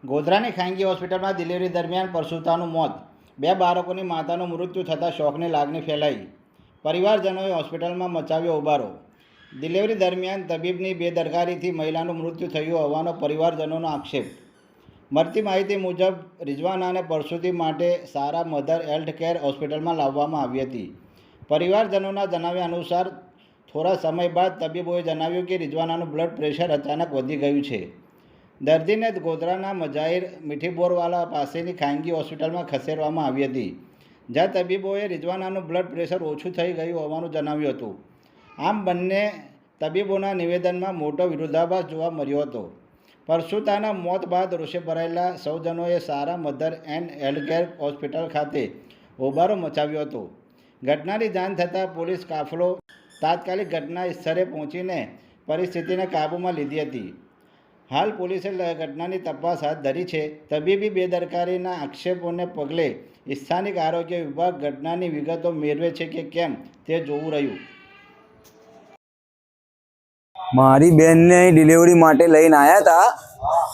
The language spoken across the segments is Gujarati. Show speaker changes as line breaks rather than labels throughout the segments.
ગોધરાની ખાનગી હોસ્પિટલમાં ડિલિવરી દરમિયાન પ્રસૂતાનું મોત, 2 બાળકોની માતાનું મૃત્યુ થતાં શોકની લાગણી ફેલાઈ. પરિવારજનોએ હોસ્પિટલમાં મચાવ્યો હોબાળો. ડિલિવરી દરમિયાન તબીબની બેદરકારીથી મહિલાનું મૃત્યુ થયું હોવાનો પરિવારજનોનો આક્ષેપ. મળતી માહિતી મુજબ રિઝવાનાને પ્રસૂતિ માટે સારા મધર હેલ્થ કેર હોસ્પિટલમાં લાવવામાં આવી હતી. પરિવારજનોના જણાવ્યા અનુસાર થોડા સમય બાદ તબીબોએ જણાવ્યું કે રિઝવાનાનું બ્લડ પ્રેશર અચાનક વધી ગયું છે. દર્દીને ગોધરાના મજાહિર મીઠીબોરવાલા પાસેની ખાનગી હોસ્પિટલમાં ખસેડવામાં આવી હતી, જ્યાં તબીબોએ રિઝવાનાનું બ્લડ પ્રેશર ઓછું થઈ ગયું હોવાનું જણાવ્યું હતું. આમ બંને તબીબોના નિવેદનમાં મોટો વિરોધાભાસ જોવા મળ્યો હતો. પ્રસૂતાના મોત બાદ રોષે ભરાયેલા સૌજનોએ સારા મધર એન્ડ હેલ્થકેર હોસ્પિટલ ખાતે હોબાળો મચાવ્યો હતો. ઘટનાની જાણ થતાં પોલીસ કાફલો તાત્કાલિક ઘટના સ્થળે પહોંચીને પરિસ્થિતિને કાબૂમાં લીધી હતી. હાલ પોલીસે ઘટનાની તપાસ હાથ ધરી છે. તબીબી બેદરકારીના આક્ષેપોને પગલે સ્થાનિક આરોગ્ય વિભાગ ઘટનાની વિગતો મેળવે છે કે કેમ તે જોવું રહ્યું.
મારી બેનને ડિલિવરી માટે લઈને આવ્યા હતા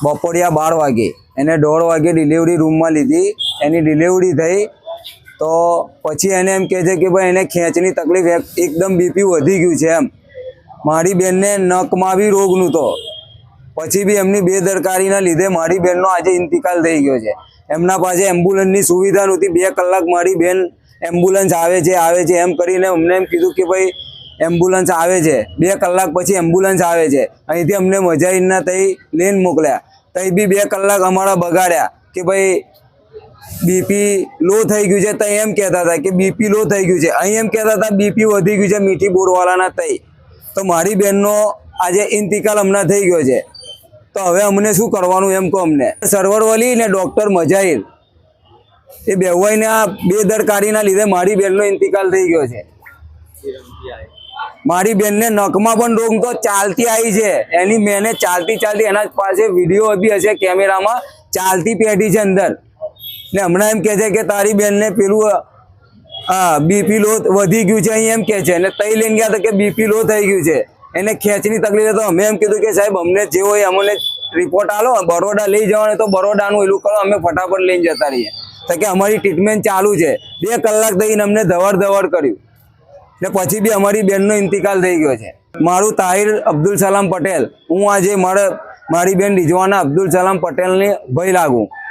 બપોરિયા 12 વાગે. એને 1:30 વાગે ડિલિવરી રૂમમાં લીધી. એની ડિલિવરી થઈ તો પછી એને એમ કહે છે કે ભાઈ એને ખેંચની તકલીફ, એકદમ બીપી વધી ગયું છે એમ. મારી બેનને નકમાં બી રોગનું તો પછી બી એમની બેદરકારીના લીધે મારી બેનનો આજે ઇન્તિકાલ થઈ ગયો છે. એમના પાસે એમ્બ્યુલન્સની સુવિધા નહોતી. 2 કલાક મારી બેન એમ્બ્યુલન્સ આવે છે એમ કરીને અમને એમ કીધું કે ભાઈ એમ્બ્યુલન્સ આવે છે. 2 કલાક પછી એમ્બ્યુલન્સ આવે છે. અહીંથી અમને મજાહીરના તઈ લઈને મોકલ્યા. તઈ બી 2 કલાક અમારા બગાડ્યા કે ભાઈ બીપી લો થઈ ગયું છે. તઈ એમ કહેતા હતા કે બીપી લો થઈ ગયું છે. અહીં એમ કહેતા હતા બીપી વધી ગયું છે મીઠી બોરવાલાના તઈ. તો મારી બેનનો આજે ઇન્તિકાલ હમણાં થઈ ગયો છે. તો હવે અમને શું કરવાનું એમ કહો અમને. સરવરવલી ને ડૉક્ટર મજાહિર એ બેવઈને આ બેદરકારીના લીધે મારી બેનનો ઇન્તિકાલ થઈ ગયો છે. મારી બેનને નખમાં પણ રોગ તો ચાલતી આવી છે. એની મેને ચાલતી એના પાસે વિડીયો બી હશે કેમેરામાં, ચાલતી પેઢી છે અંદર. ને હમણાં એમ કહે છે કે તારી બેનને પેલું બીપી લો વધી ગયું છે અહીં એમ કહે છે. અને તઈ લઈને ગયા હતા કે બીપી લો થઈ ગયું છે, એને ખેંચની તકલીફ. તો અમે એમ કીધું કે સાહેબ અમને જે હોય અમને રિપોર્ટ આલો, બરોડા લઈ જવાનું તો બરોડાનું એલું કરો, અમે ફટાફટ લઈને જતા રહીએ. તો કે અમારી ટ્રીટમેન્ટ ચાલુ છે. 2 કલાક થઈને અમને ધવડ કર્યું ને પછી બી અમારી બેનનો ઇન્તિકાલ થઈ ગયો છે. મારું તાહિર અબ્દુલ સલામ પટેલ. હું આજે મારી બેન રિઝવાના અબ્દુલ સલામ પટેલની ભાઈ લાગું.